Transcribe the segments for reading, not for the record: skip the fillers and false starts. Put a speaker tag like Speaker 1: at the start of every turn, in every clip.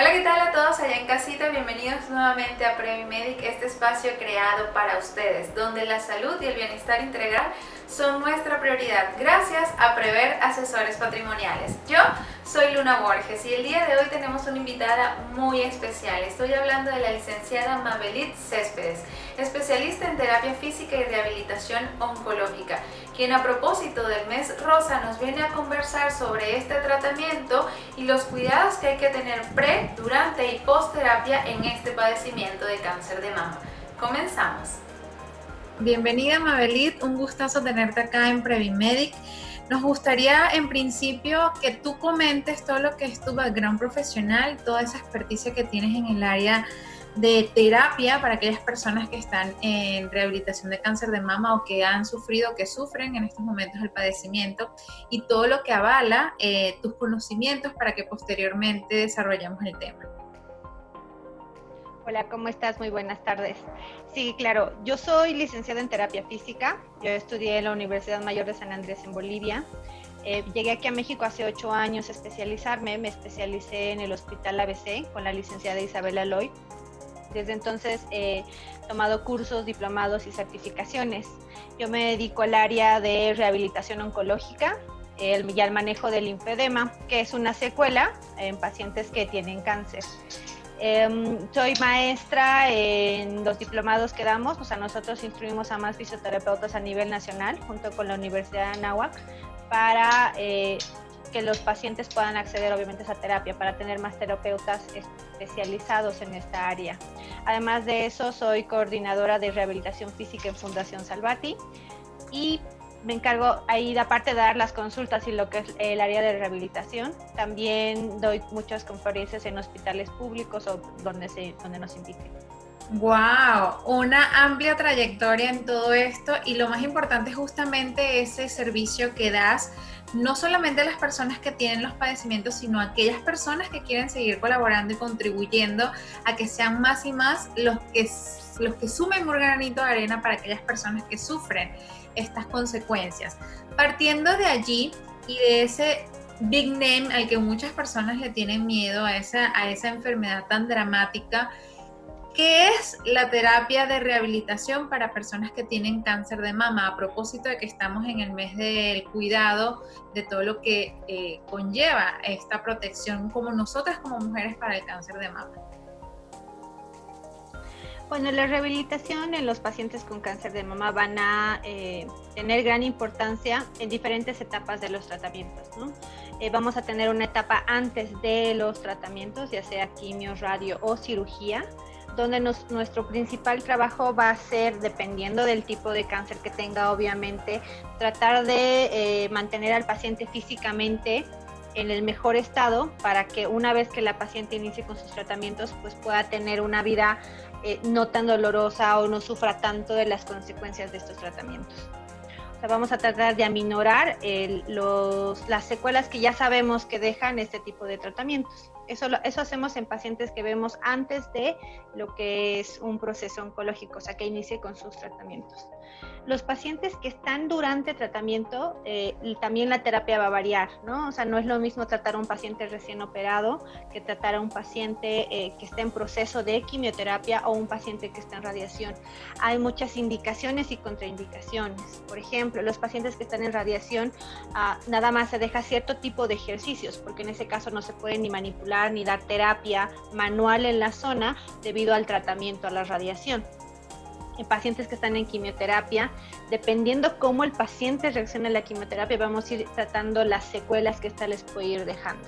Speaker 1: Hola, ¿qué tal a todos allá en casita? Bienvenidos nuevamente a Previmedic, este espacio creado para ustedes, donde la salud y el bienestar integral son nuestra prioridad, gracias a Prever Asesores Patrimoniales. Yo soy Luna Borges y el día de hoy tenemos una invitada muy especial. Estoy hablando de la licenciada Mabelit Céspedes, especialista en terapia física y rehabilitación oncológica, quien a propósito del mes rosa nos viene a conversar sobre este tratamiento y los cuidados que hay que tener pre, durante y post terapia en este padecimiento de cáncer de mama. Comenzamos. Bienvenida Mabelit, un gustazo tenerte acá en Previmedic. Nos gustaría en principio que tú comentes todo lo que es tu background profesional, toda esa experticia que tienes en el área de terapia para aquellas personas que están en rehabilitación de cáncer de mama o que han sufrido o que sufren en estos momentos el padecimiento, y todo lo que avala tus conocimientos para que posteriormente desarrollemos el tema.
Speaker 2: Hola, ¿cómo estás? Muy buenas tardes. Sí, claro, yo soy licenciada en terapia física. Yo estudié en la Universidad Mayor de San Andrés en Bolivia. Llegué aquí a México hace 8 años a especializarme. Me especialicé en el Hospital ABC con la licenciada Isabela Loy. Desde entonces he tomado cursos, diplomados y certificaciones. Yo me dedico al área de rehabilitación oncológica y al manejo del linfedema, que es una secuela en pacientes que tienen cáncer. Soy maestra en los diplomados que damos, o sea, nosotros instruimos a más fisioterapeutas a nivel nacional junto con la Universidad de Anáhuac para que los pacientes puedan acceder obviamente a esa terapia, para tener más terapeutas especializados en esta área. Además de eso, soy coordinadora de rehabilitación física en Fundación Salvati y me encargo ahí, aparte de dar las consultas y lo que es el área de rehabilitación, también doy muchas conferencias en hospitales públicos o donde nos inviten.
Speaker 1: ¡Wow! Una amplia trayectoria en todo esto, y lo más importante es justamente ese servicio que das, no solamente a las personas que tienen los padecimientos, sino a aquellas personas que quieren seguir colaborando y contribuyendo a que sean más y más los que sumen un granito de arena para aquellas personas que sufren estas consecuencias. Partiendo de allí y de ese big name al que muchas personas le tienen miedo, a esa enfermedad tan dramática, ¿qué es la terapia de rehabilitación para personas que tienen cáncer de mama? A propósito de que estamos en el mes del cuidado, de todo lo que conlleva esta protección como nosotras como mujeres para el cáncer de mama.
Speaker 2: Bueno, la rehabilitación en los pacientes con cáncer de mama van a tener gran importancia en diferentes etapas de los tratamientos, ¿no? Vamos a tener una etapa antes de los tratamientos, ya sea quimio, radio o cirugía, donde nuestro principal trabajo va a ser, dependiendo del tipo de cáncer que tenga, obviamente, tratar de mantener al paciente físicamente en el mejor estado para que una vez que la paciente inicie con sus tratamientos, pues pueda tener una vida no tan dolorosa o no sufra tanto de las consecuencias de estos tratamientos. O sea, vamos a tratar de aminorar las secuelas que ya sabemos que dejan este tipo de tratamientos. Eso hacemos en pacientes que vemos antes de lo que es un proceso oncológico, o sea, que inicie con sus tratamientos. Los pacientes que están durante tratamiento, también la terapia va a variar, ¿no? O sea, no es lo mismo tratar a un paciente recién operado que tratar a un paciente que está en proceso de quimioterapia o un paciente que está en radiación. Hay muchas indicaciones y contraindicaciones. Por ejemplo, los pacientes que están en radiación, nada más se deja cierto tipo de ejercicios, porque en ese caso no se puede ni manipular ni dar terapia manual en la zona debido al tratamiento a la radiación. En pacientes que están en quimioterapia, dependiendo cómo el paciente reaccione a la quimioterapia, vamos a ir tratando las secuelas que esta les puede ir dejando.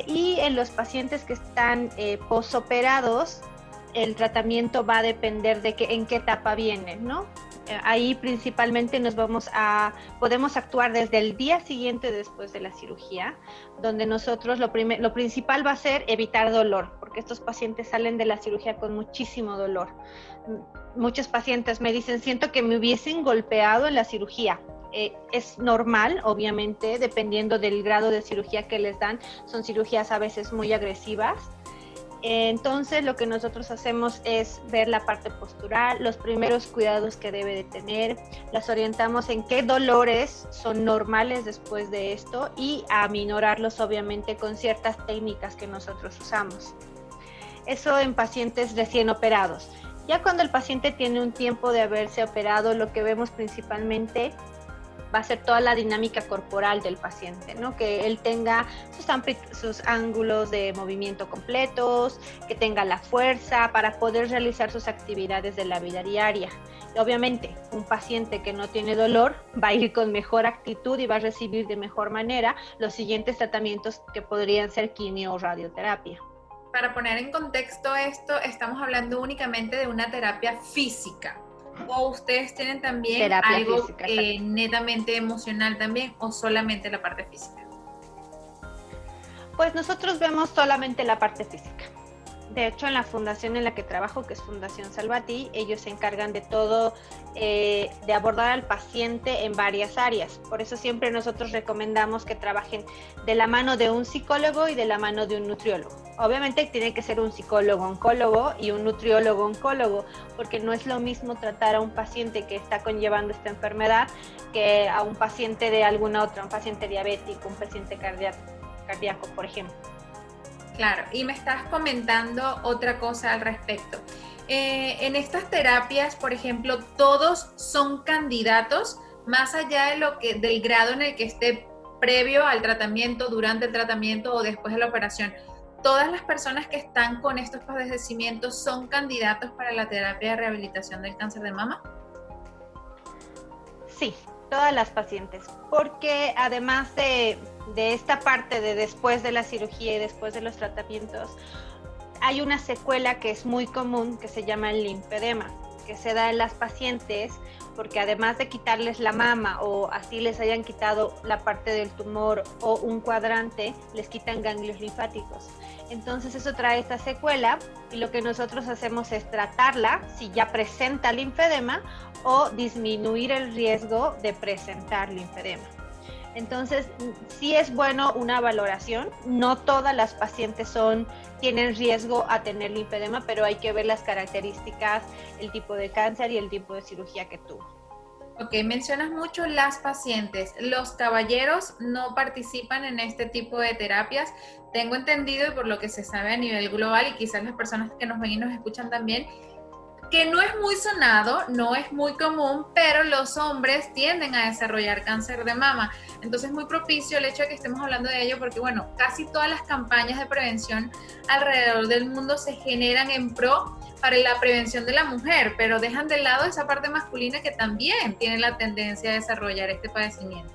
Speaker 2: Y en los pacientes que están posoperados, el tratamiento va a depender de en qué etapa vienen, ¿no? Ahí principalmente podemos actuar desde el día siguiente después de la cirugía, donde nosotros lo principal va a ser evitar dolor, porque estos pacientes salen de la cirugía con muchísimo dolor. Muchos pacientes me dicen, siento que me hubiesen golpeado en la cirugía. Es normal, obviamente, dependiendo del grado de cirugía que les dan. Son cirugías a veces muy agresivas. Entonces lo que nosotros hacemos es ver la parte postural, los primeros cuidados que debe de tener, las orientamos en qué dolores son normales después de esto y a aminorarlos obviamente con ciertas técnicas que nosotros usamos. Eso en pacientes recién operados. Ya cuando el paciente tiene un tiempo de haberse operado, lo que vemos principalmente va a ser toda la dinámica corporal del paciente, ¿no? Que él tenga sus ángulos de movimiento completos, que tenga la fuerza para poder realizar sus actividades de la vida diaria. Y obviamente, un paciente que no tiene dolor va a ir con mejor actitud y va a recibir de mejor manera los siguientes tratamientos que podrían ser quimio o radioterapia.
Speaker 1: Para poner en contexto esto, estamos hablando únicamente de una terapia física. ¿O ustedes tienen también terapia algo física, netamente emocional también o solamente la parte física?
Speaker 2: Pues nosotros vemos solamente la parte física. De hecho, en la fundación en la que trabajo, que es Fundación Salvati, ellos se encargan de todo, de abordar al paciente en varias áreas. Por eso siempre nosotros recomendamos que trabajen de la mano de un psicólogo y de la mano de un nutriólogo. Obviamente tiene que ser un psicólogo oncólogo y un nutriólogo oncólogo, porque no es lo mismo tratar a un paciente que está conllevando esta enfermedad que a un paciente de alguna otra, un paciente diabético, un paciente cardíaco, por ejemplo.
Speaker 1: Claro, y me estás comentando otra cosa al respecto. En estas terapias, por ejemplo, ¿todos son candidatos más allá de del grado en el que esté previo al tratamiento, durante el tratamiento o después de la operación? ¿Todas las personas que están con estos padecimientos son candidatos para la terapia de rehabilitación del cáncer de mama?
Speaker 2: Sí, todas las pacientes, porque además de esta parte de después de la cirugía y después de los tratamientos, hay una secuela que es muy común que se llama el linfedema, que se da en las pacientes porque además de quitarles la mama o así les hayan quitado la parte del tumor o un cuadrante, les quitan ganglios linfáticos. Entonces eso trae esta secuela y lo que nosotros hacemos es tratarla si ya presenta linfedema o disminuir el riesgo de presentar linfedema. Entonces, sí es bueno una valoración. No todas las pacientes tienen riesgo a tener linfedema, pero hay que ver las características, el tipo de cáncer y el tipo de cirugía que tuvo.
Speaker 1: Ok, mencionas mucho las pacientes. Los caballeros no participan en este tipo de terapias. Tengo entendido, y por lo que se sabe a nivel global, y quizás las personas que nos ven y nos escuchan también, que no es muy sonado, no es muy común, pero los hombres tienden a desarrollar cáncer de mama. Entonces es muy propicio el hecho de que estemos hablando de ello porque, bueno, casi todas las campañas de prevención alrededor del mundo se generan en pro para la prevención de la mujer, pero dejan de lado esa parte masculina que también tiene la tendencia a desarrollar este padecimiento.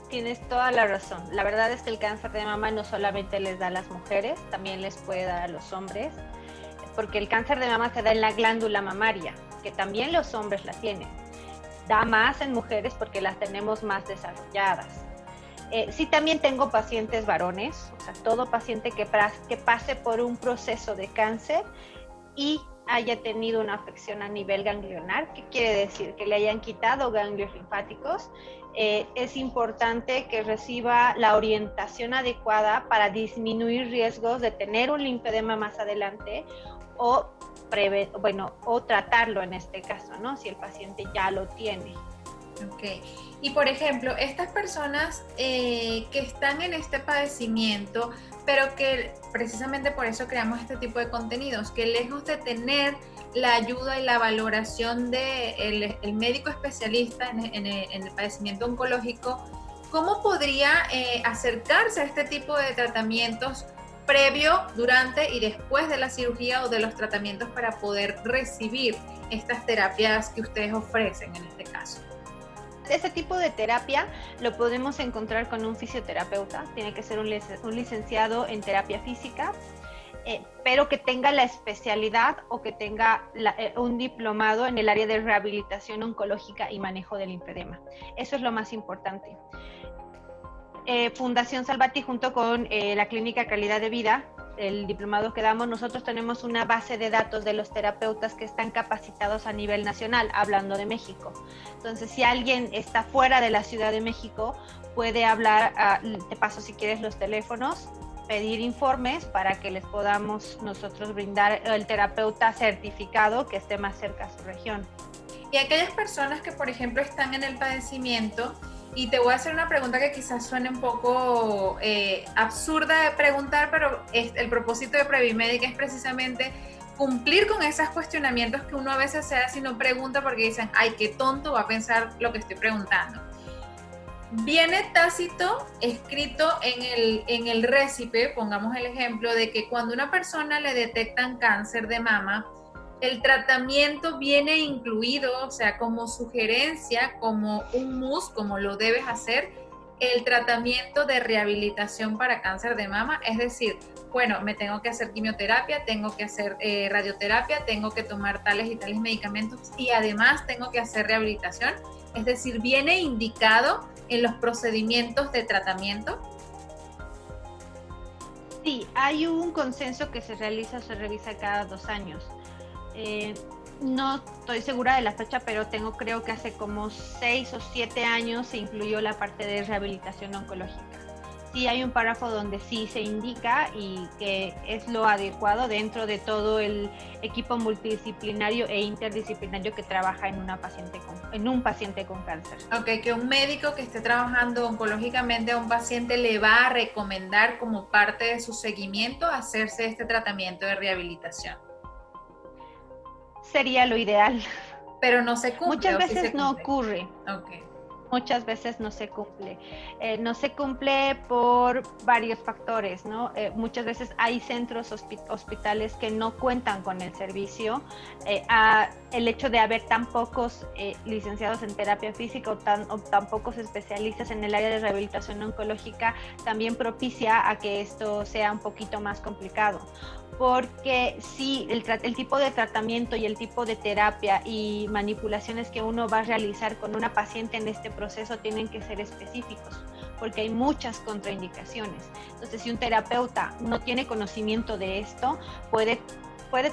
Speaker 2: Tienes toda la razón. La verdad es que el cáncer de mama no solamente les da a las mujeres, también les puede dar a los hombres, porque el cáncer de mama se da en la glándula mamaria, que también los hombres la tienen. Da más en mujeres porque las tenemos más desarrolladas. Sí, también tengo pacientes varones, o sea, todo paciente que pase por un proceso de cáncer y haya tenido una afección a nivel ganglionar, ¿qué quiere decir? Que le hayan quitado ganglios linfáticos. Es importante que reciba la orientación adecuada para disminuir riesgos de tener un linfedema más adelante o tratarlo en este caso, ¿no? Si el paciente ya lo tiene.
Speaker 1: Ok. Y por ejemplo, estas personas que están en este padecimiento, pero que precisamente por eso creamos este tipo de contenidos, que lejos de tener la ayuda y la valoración del el médico especialista en el padecimiento oncológico, ¿cómo podría acercarse a este tipo de tratamientos previo, durante y después de la cirugía o de los tratamientos para poder recibir estas terapias que ustedes ofrecen en este caso?
Speaker 2: Este tipo de terapia lo podemos encontrar con un fisioterapeuta, tiene que ser un licenciado en terapia física, pero que tenga la especialidad o que tenga un diplomado en el área de rehabilitación oncológica y manejo del linfedema. Eso es lo más importante. Fundación Salvati junto con la Clínica Calidad de Vida, el diplomado que damos, nosotros tenemos una base de datos de los terapeutas que están capacitados a nivel nacional, hablando de México. Entonces, si alguien está fuera de la Ciudad de México, puede hablar, te paso si quieres los teléfonos, pedir informes para que les podamos nosotros brindar el terapeuta certificado que esté más cerca a su región.
Speaker 1: Y aquellas personas que, por ejemplo, están en el padecimiento, y te voy a hacer una pregunta que quizás suene un poco absurda de preguntar, pero el propósito de Previmedic es precisamente cumplir con esos cuestionamientos que uno a veces se hace y no pregunta porque dicen, ay, qué tonto va a pensar lo que estoy preguntando. Viene tácito escrito en el récipe, pongamos el ejemplo, de que cuando a una persona le detectan cáncer de mama, el tratamiento viene incluido, o sea, como sugerencia, como un must, como lo debes hacer, el tratamiento de rehabilitación para cáncer de mama. Es decir, bueno, me tengo que hacer quimioterapia, tengo que hacer radioterapia, tengo que tomar tales y tales medicamentos y además tengo que hacer rehabilitación. Es decir, viene indicado en los procedimientos de tratamiento.
Speaker 2: Sí, hay un consenso que se revisa cada 2 años. No estoy segura de la fecha, pero creo que hace como 6 o 7 años se incluyó la parte de rehabilitación oncológica. Sí hay un párrafo donde sí se indica y que es lo adecuado dentro de todo el equipo multidisciplinario e interdisciplinario que trabaja en un paciente con cáncer.
Speaker 1: Ok, que un médico que esté trabajando oncológicamente a un paciente le va a recomendar como parte de su seguimiento hacerse este tratamiento de rehabilitación.
Speaker 2: Sería lo ideal.
Speaker 1: Pero no se cumple.
Speaker 2: Muchas veces no ocurre.
Speaker 1: Okay.
Speaker 2: Muchas veces no se cumple. No se cumple por varios factores, ¿no? Muchas veces hay centros hospitales que no cuentan con el servicio. El hecho de haber tan pocos licenciados en terapia física o tan pocos especialistas en el área de rehabilitación oncológica también propicia a que esto sea un poquito más complicado. Porque sí, el tipo de tratamiento y el tipo de terapia y manipulaciones que uno va a realizar con una paciente en este proceso tienen que ser específicos, porque hay muchas contraindicaciones. Entonces, si un terapeuta no tiene conocimiento de esto, puede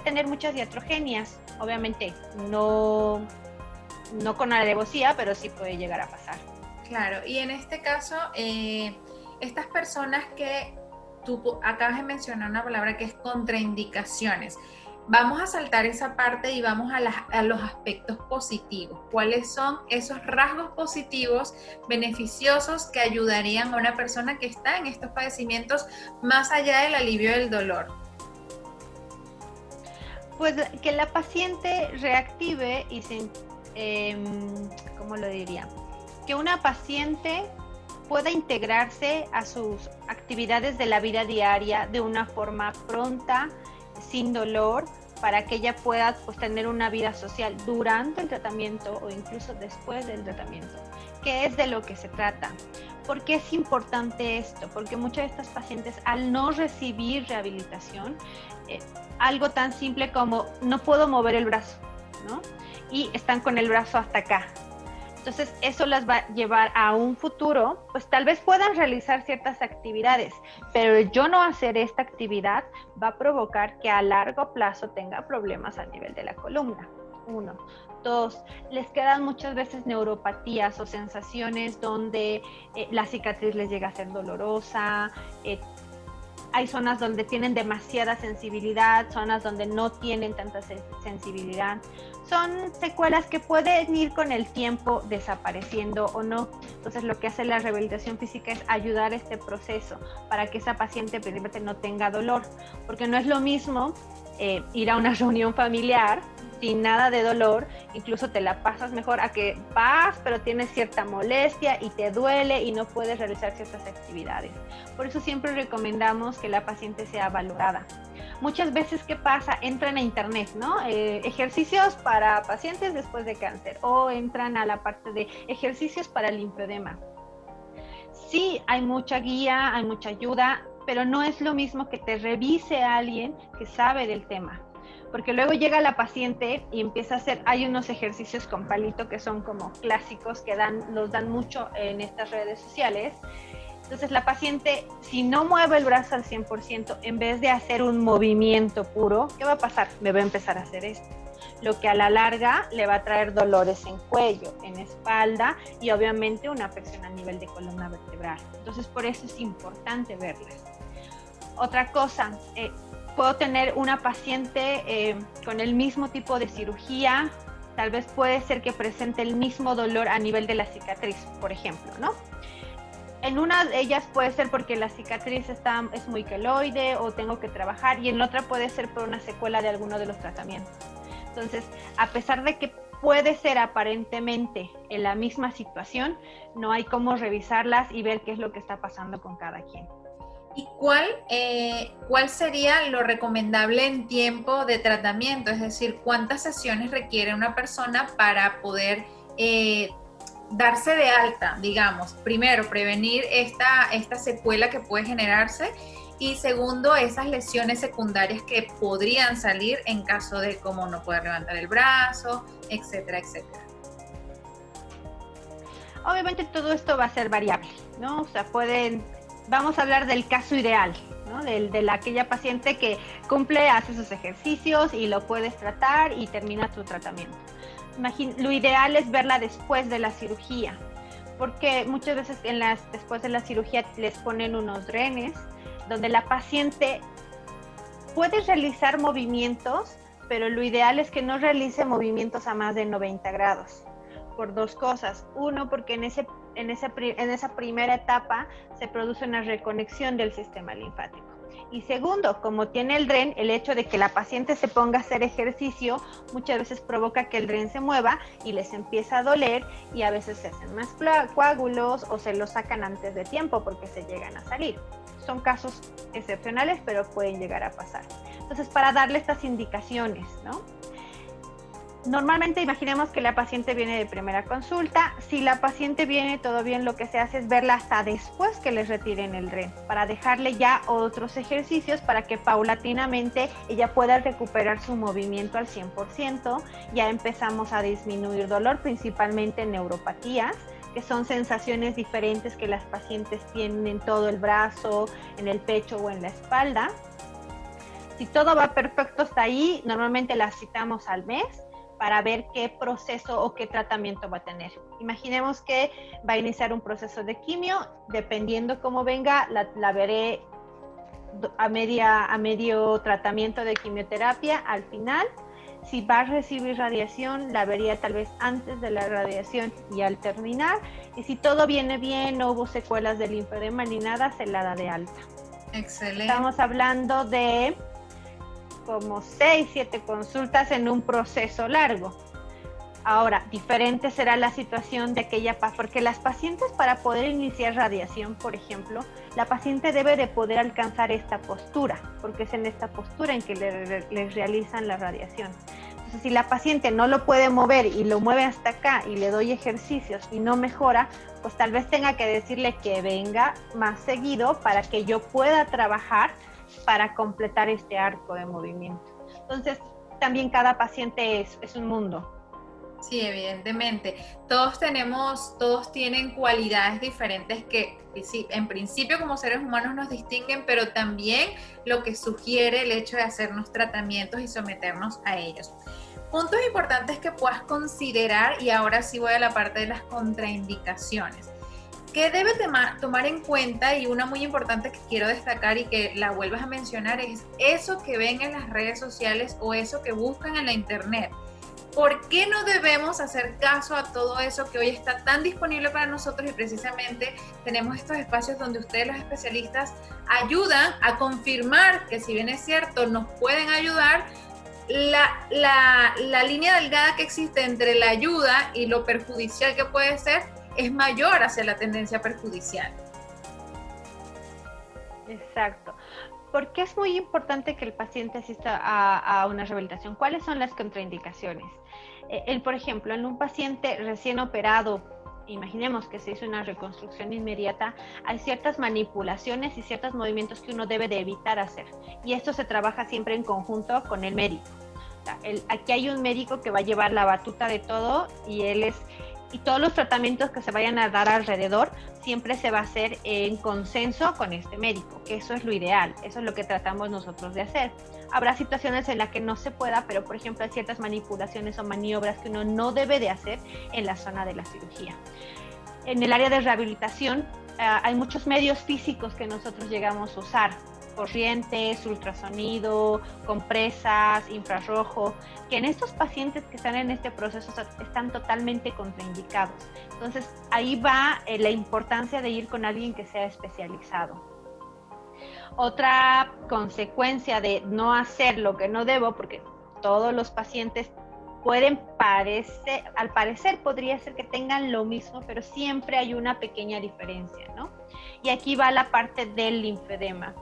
Speaker 2: tener muchas iatrogenias. Obviamente, no con alevosía, pero sí puede llegar a pasar.
Speaker 1: Claro, y en este caso, estas personas que tú acabas de mencionar una palabra que es contraindicaciones. Vamos a saltar esa parte y vamos a los aspectos positivos. ¿Cuáles son esos rasgos positivos beneficiosos que ayudarían a una persona que está en estos padecimientos más allá del alivio del dolor?
Speaker 2: Pues que la paciente reactive y ¿cómo lo diría? Que una paciente pueda integrarse a sus actividades de la vida diaria de una forma pronta, sin dolor, para que ella pueda tener una vida social durante el tratamiento o incluso después del tratamiento, que es de lo que se trata. ¿Por qué es importante esto? Porque muchas de estas pacientes, al no recibir rehabilitación, algo tan simple como no puedo mover el brazo, ¿no? Y están con el brazo hasta acá. Entonces, eso las va a llevar a un futuro, pues tal vez puedan realizar ciertas actividades, pero yo no hacer esta actividad va a provocar que a largo plazo tenga problemas a nivel de la columna. 1. 2. Les quedan muchas veces neuropatías o sensaciones donde la cicatriz les llega a ser dolorosa. Hay zonas donde tienen demasiada sensibilidad, zonas donde no tienen tanta sensibilidad. Son secuelas que pueden ir con el tiempo desapareciendo o no. Entonces, lo que hace la rehabilitación física es ayudar a este proceso para que esa paciente primero no tenga dolor. Porque no es lo mismo ir a una reunión familiar sin nada de dolor, incluso te la pasas mejor a que vas, pero tienes cierta molestia y te duele y no puedes realizar ciertas actividades. Por eso siempre recomendamos que la paciente sea valorada. Muchas veces, ¿qué pasa? Entran a internet, ¿no? Ejercicios para pacientes después de cáncer, o entran a la parte de ejercicios para el linfedema. Sí, hay mucha guía, hay mucha ayuda, pero no es lo mismo que te revise a alguien que sabe del tema. Porque luego llega la paciente y empieza a hacer, hay unos ejercicios con palito que son como clásicos que los dan mucho en estas redes sociales. Entonces la paciente, si no mueve el brazo al 100%, en vez de hacer un movimiento puro, ¿qué va a pasar? Me va a empezar a hacer esto. Lo que a la larga le va a traer dolores en cuello, en espalda y obviamente una afección a nivel de columna vertebral. Entonces por eso es importante verlas. Otra cosa, puedo tener una paciente con el mismo tipo de cirugía, tal vez puede ser que presente el mismo dolor a nivel de la cicatriz, por ejemplo, ¿no? En una de ellas puede ser porque la cicatriz es muy queloide o tengo que trabajar, y en la otra puede ser por una secuela de alguno de los tratamientos. Entonces, a pesar de que puede ser aparentemente en la misma situación, no hay cómo revisarlas y ver qué es lo que está pasando con cada quien.
Speaker 1: ¿Y cuál sería lo recomendable en tiempo de tratamiento? Es decir, ¿cuántas sesiones requiere una persona para poder darse de alta, digamos? Primero, prevenir esta secuela que puede generarse, y segundo, esas lesiones secundarias que podrían salir en caso de como no poder levantar el brazo, etcétera, etcétera.
Speaker 2: Obviamente todo esto va a ser variable, ¿no? O sea, vamos a hablar del caso ideal, ¿no? De aquella paciente que cumple, hace sus ejercicios y lo puedes tratar y termina tu tratamiento. Lo ideal es verla después de la cirugía, porque muchas veces después de la cirugía les ponen unos drenes donde la paciente puede realizar movimientos, pero lo ideal es que no realice movimientos a más de 90 grados, por dos cosas. Uno, porque en esa primera etapa se produce una reconexión del sistema linfático. Y segundo, como tiene el dren, el hecho de que la paciente se ponga a hacer ejercicio muchas veces provoca que el dren se mueva y les empieza a doler, y a veces se hacen más coágulos o se los sacan antes de tiempo porque se llegan a salir. Son casos excepcionales, pero pueden llegar a pasar. Entonces, para darle estas indicaciones, ¿no? Normalmente imaginemos que la paciente viene de primera consulta. Si la paciente viene todo bien, lo que se hace es verla hasta después que les retiren el dren, para dejarle ya otros ejercicios para que paulatinamente ella pueda recuperar su movimiento al 100%. Ya empezamos a disminuir dolor, principalmente en neuropatías, que son sensaciones diferentes que las pacientes tienen en todo el brazo, en el pecho o en la espalda. Si todo va perfecto hasta ahí, normalmente la citamos al mes para ver qué proceso o qué tratamiento va a tener. Imaginemos que va a iniciar un proceso de quimio, dependiendo cómo venga, la veré a medio tratamiento de quimioterapia al final. Si va a recibir radiación, la vería tal vez antes de la radiación y al terminar. Y si todo viene bien, no hubo secuelas de linfedema ni nada, se la da de alta.
Speaker 1: Excelente.
Speaker 2: Estamos hablando de como 6, 7 consultas en un proceso largo. Ahora, diferente será la situación de aquella, porque las pacientes, para poder iniciar radiación, por ejemplo, la paciente debe de poder alcanzar esta postura, porque es en esta postura en que les realizan la radiación. Entonces, si la paciente no lo puede mover y lo mueve hasta acá y le doy ejercicios y no mejora, pues tal vez tenga que decirle que venga más seguido para que yo pueda trabajar para completar este arco de movimiento. Entonces, también cada paciente es un mundo.
Speaker 1: Sí, evidentemente. Todos tienen cualidades diferentes que sí, en principio como seres humanos nos distinguen, pero también lo que sugiere el hecho de hacernos tratamientos y someternos a ellos. Puntos importantes que puedas considerar, y ahora sí voy a la parte de las contraindicaciones. ¿Qué debe tomar en cuenta? Y una muy importante que quiero destacar y que la vuelvas a mencionar es eso que ven en las redes sociales o eso que buscan en la internet. ¿Por qué no debemos hacer caso a todo eso que hoy está tan disponible para nosotros? Y precisamente tenemos estos espacios donde ustedes, los especialistas, ayudan a confirmar que, si bien es cierto, nos pueden ayudar. La línea delgada que existe entre la ayuda y lo perjudicial que puede ser es mayor hacia la tendencia perjudicial.
Speaker 2: Exacto. ¿Por qué es muy importante que el paciente asista a una rehabilitación? ¿Cuáles son las contraindicaciones? Por ejemplo, en un paciente recién operado, imaginemos que se hizo una reconstrucción inmediata, hay ciertas manipulaciones y ciertos movimientos que uno debe de evitar hacer. Y esto se trabaja siempre en conjunto con el médico. O sea, aquí hay un médico que va a llevar la batuta de todo, y todos los tratamientos que se vayan a dar alrededor siempre se va a hacer en consenso con este médico, que eso es lo ideal, eso es lo que tratamos nosotros de hacer. Habrá situaciones en las que no se pueda, pero por ejemplo hay ciertas manipulaciones o maniobras que uno no debe de hacer en la zona de la cirugía. En el área de rehabilitación hay muchos medios físicos que nosotros llegamos a usar. corrientes, ultrasonido, compresas, infrarrojo, que en estos pacientes que están en este proceso están totalmente contraindicados. Entonces, ahí va la importancia de ir con alguien que sea especializado. Otra consecuencia de no hacer lo que no debo, porque todos los pacientes pueden parecer, al parecer podría ser que tengan lo mismo, pero siempre hay una pequeña diferencia, ¿no? Y aquí va la parte del linfedema.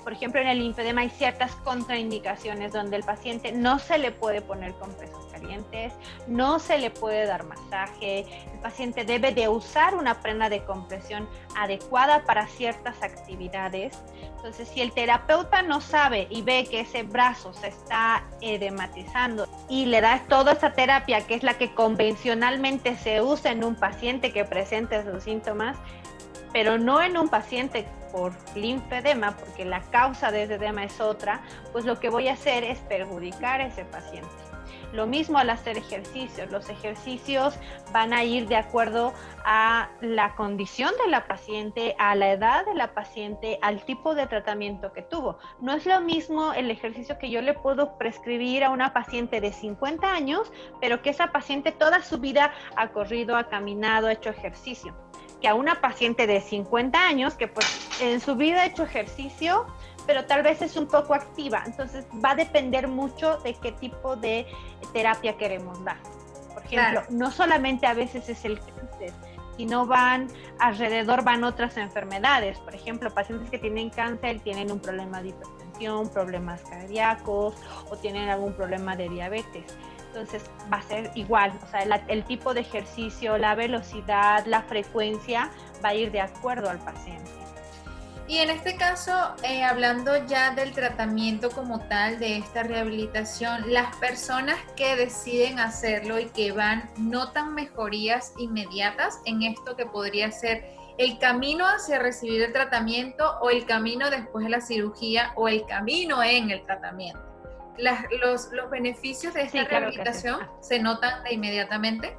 Speaker 2: Por ejemplo, en el linfedema hay ciertas contraindicaciones donde el paciente no se le puede poner compresas calientes, no se le puede dar masaje, el paciente debe de usar una prenda de compresión adecuada para ciertas actividades. Entonces, si el terapeuta no sabe y ve que ese brazo se está edematizando y le da toda esta terapia, que es la que convencionalmente se usa en un paciente que presente sus síntomas, pero no en un paciente por linfedema, porque la causa de ese edema es otra, pues lo que voy a hacer es perjudicar a ese paciente. Lo mismo al hacer ejercicios. Los ejercicios van a ir de acuerdo a la condición de la paciente, a la edad de la paciente, al tipo de tratamiento que tuvo. No es lo mismo el ejercicio que yo le puedo prescribir a una paciente de 50 años, pero que esa paciente toda su vida ha corrido, ha caminado, ha hecho ejercicio, que a una paciente de 50 años que pues en su vida ha hecho ejercicio, pero tal vez es un poco activa. Entonces va a depender mucho de qué tipo de terapia queremos dar. Por ejemplo, claro, no solamente a veces es el cáncer, sino alrededor van otras enfermedades. Por ejemplo, pacientes que tienen cáncer tienen un problema de hipertensión, problemas cardíacos o tienen algún problema de diabetes. Entonces va a ser igual, o sea, el tipo de ejercicio, la velocidad, la frecuencia va a ir de acuerdo al paciente.
Speaker 1: Y en este caso, hablando ya del tratamiento como tal, de esta rehabilitación, las personas que deciden hacerlo y que notan mejorías inmediatas en esto que podría ser el camino hacia recibir el tratamiento o el camino después de la cirugía o el camino en el tratamiento. Los beneficios de esta rehabilitación se notan de inmediatamente.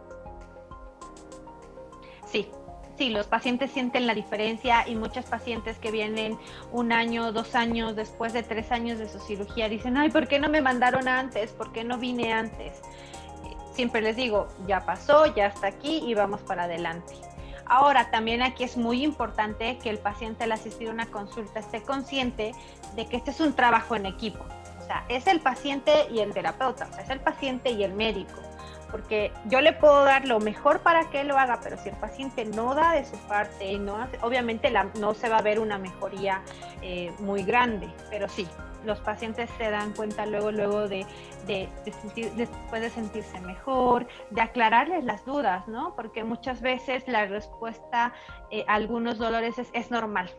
Speaker 2: Sí, los pacientes sienten la diferencia y muchos pacientes que vienen 1 año, 2 años, después de 3 años de su cirugía dicen, ay, ¿por qué no me mandaron antes? ¿Por qué no vine antes? Siempre les digo, ya pasó, ya está aquí y vamos para adelante. Ahora, también aquí es muy importante que el paciente al asistir a una consulta esté consciente de que este es un trabajo en equipo. O sea, es el paciente y el terapeuta, o sea, es el paciente y el médico. Porque yo le puedo dar lo mejor para que él lo haga, pero si el paciente no da de su parte y no hace, obviamente no se va a ver una mejoría muy grande, pero sí, los pacientes se dan cuenta luego después de sentirse mejor, de aclararles las dudas, ¿no? Porque muchas veces la respuesta a algunos dolores es normal,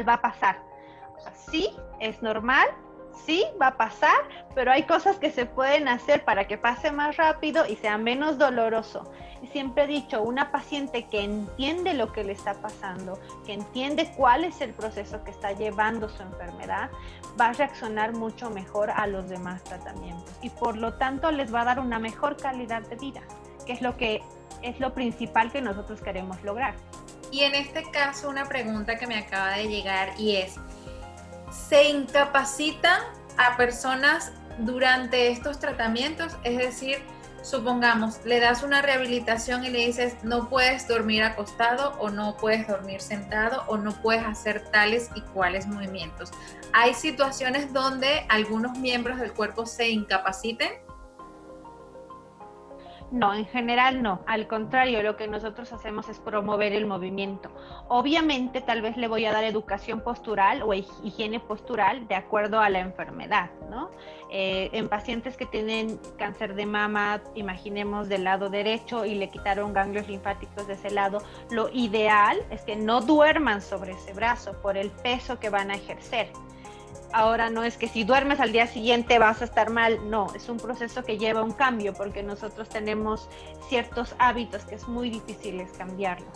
Speaker 2: va a pasar. O sea, sí, es normal. Sí, va a pasar, pero hay cosas que se pueden hacer para que pase más rápido y sea menos doloroso. Y siempre he dicho, una paciente que entiende lo que le está pasando, que entiende cuál es el proceso que está llevando su enfermedad, va a reaccionar mucho mejor a los demás tratamientos y por lo tanto les va a dar una mejor calidad de vida, que es lo principal que nosotros queremos lograr.
Speaker 1: Y en este caso, una pregunta que me acaba de llegar y es, ¿se incapacitan a personas durante estos tratamientos? Es decir, supongamos, le das una rehabilitación y le dices, no puedes dormir acostado o no puedes dormir sentado o no puedes hacer tales y cuales movimientos. ¿Hay situaciones donde algunos miembros del cuerpo se incapaciten?
Speaker 2: No, en general no. Al contrario, lo que nosotros hacemos es promover el movimiento. Obviamente, tal vez le voy a dar educación postural o higiene postural de acuerdo a la enfermedad, ¿no? En pacientes que tienen cáncer de mama, imaginemos del lado derecho y le quitaron ganglios linfáticos de ese lado, lo ideal es que no duerman sobre ese brazo por el peso que van a ejercer. Ahora no es que si duermes al día siguiente vas a estar mal, no, es un proceso que lleva un cambio porque nosotros tenemos ciertos hábitos que es muy difícil cambiarlos.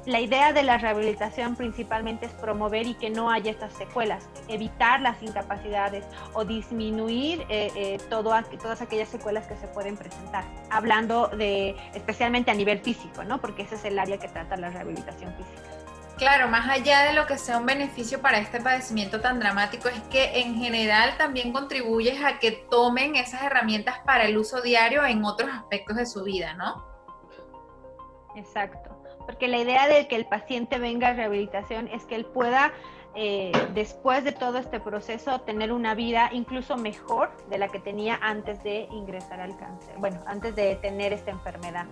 Speaker 2: La idea de la rehabilitación principalmente es promover y que no haya estas secuelas, evitar las incapacidades o disminuir todas aquellas secuelas que se pueden presentar, hablando especialmente a nivel físico, ¿no? Porque ese es el área que trata la rehabilitación física.
Speaker 1: Claro, más allá de lo que sea un beneficio para este padecimiento tan dramático, es que en general también contribuyes a que tomen esas herramientas para el uso diario en otros aspectos de su vida, ¿no?
Speaker 2: Exacto, porque la idea de que el paciente venga a rehabilitación es que él pueda, después de todo este proceso, tener una vida incluso mejor de la que tenía antes de ingresar al cáncer, bueno, antes de tener esta enfermedad.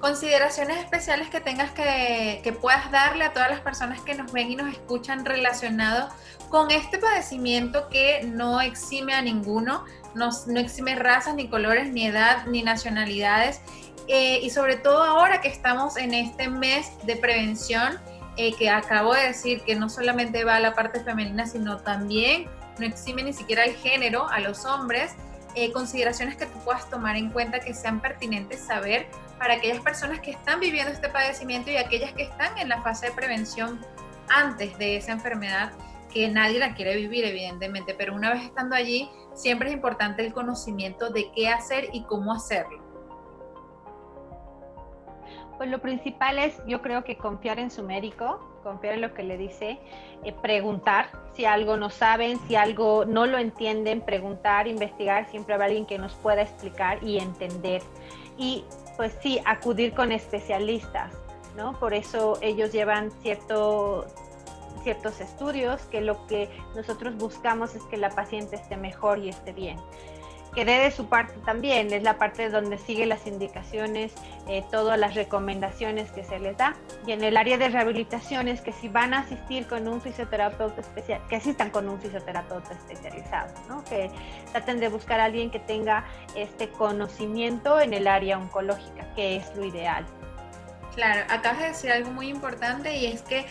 Speaker 1: Consideraciones especiales que tengas que puedas darle a todas las personas que nos ven y nos escuchan relacionado con este padecimiento que no exime a ninguno, no exime razas, ni colores, ni edad, ni nacionalidades, y sobre todo ahora que estamos en este mes de prevención, que acabo de decir que no solamente va a la parte femenina, sino también no exime ni siquiera el género, a los hombres. Consideraciones que tú puedas tomar en cuenta que sean pertinentes saber para aquellas personas que están viviendo este padecimiento y aquellas que están en la fase de prevención antes de esa enfermedad, que nadie la quiere vivir evidentemente, pero una vez estando allí siempre es importante el conocimiento de qué hacer y cómo hacerlo.
Speaker 2: Pues lo principal es, yo creo que confiar en su médico, confiar en lo que le dice, preguntar si algo no saben, si algo no lo entienden, preguntar, investigar, siempre habrá alguien que nos pueda explicar y entender. Y pues sí, acudir con especialistas, ¿no? Por eso ellos llevan ciertos estudios, que lo que nosotros buscamos es que la paciente esté mejor y esté bien. Que dé de su parte también, es la parte donde sigue las indicaciones, todas las recomendaciones que se les da. Y en el área de rehabilitaciones, que si van a asistir con un fisioterapeuta especial, que asistan con un fisioterapeuta especializado, ¿no? Que traten de buscar a alguien que tenga este conocimiento en el área oncológica, que es lo ideal.
Speaker 1: Claro, acabas de decir algo muy importante y es que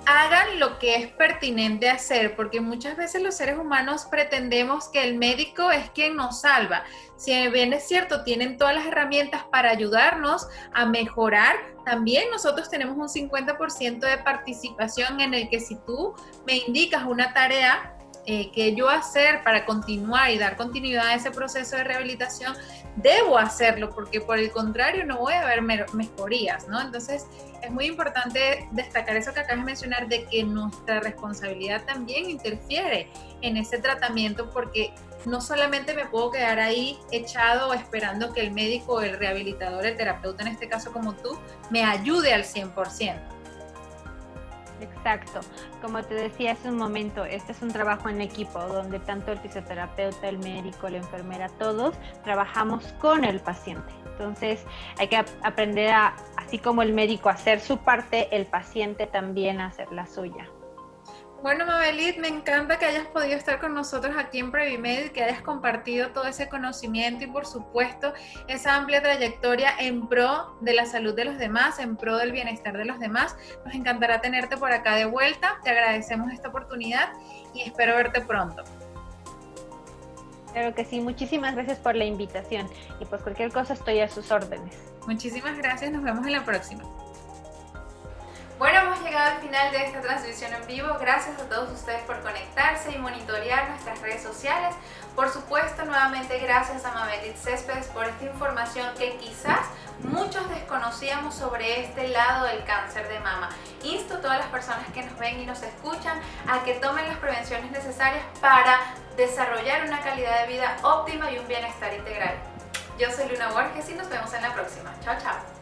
Speaker 1: hagan lo que es pertinente hacer, porque muchas veces los seres humanos pretendemos que el médico es quien nos salva. Si bien es cierto, tienen todas las herramientas para ayudarnos a mejorar, también nosotros tenemos un 50% de participación en el que si tú me indicas una tarea que yo hacer para continuar y dar continuidad a ese proceso de rehabilitación, debo hacerlo, porque por el contrario no voy a ver mejorías, ¿no? Entonces es muy importante destacar eso que acabas de mencionar, de que nuestra responsabilidad también interfiere en ese tratamiento, porque no solamente me puedo quedar ahí echado esperando que el médico, el rehabilitador, el terapeuta, en este caso como tú, me ayude al 100%.
Speaker 2: Exacto, como te decía hace un momento, este es un trabajo en equipo donde tanto el fisioterapeuta, el médico, la enfermera, todos trabajamos con el paciente. Entonces hay que aprender a, así como el médico a hacer su parte, el paciente también a hacer la suya.
Speaker 1: Bueno, Mabelit, me encanta que hayas podido estar con nosotros aquí en Previmed, que hayas compartido todo ese conocimiento y por supuesto esa amplia trayectoria en pro de la salud de los demás, en pro del bienestar de los demás. Nos encantará tenerte por acá de vuelta, te agradecemos esta oportunidad y espero verte pronto.
Speaker 2: Claro que sí, muchísimas gracias por la invitación y pues cualquier cosa estoy a sus órdenes.
Speaker 1: Muchísimas gracias, nos vemos en la próxima. Bueno, hemos llegado al final de esta transmisión en vivo. Gracias a todos ustedes por conectarse y monitorear nuestras redes sociales. Por supuesto, nuevamente gracias a Mabelit Céspedes por esta información que quizás muchos desconocíamos sobre este lado del cáncer de mama. Insto a todas las personas que nos ven y nos escuchan a que tomen las prevenciones necesarias para desarrollar una calidad de vida óptima y un bienestar integral. Yo soy Luna Borges y nos vemos en la próxima. Chao, chao.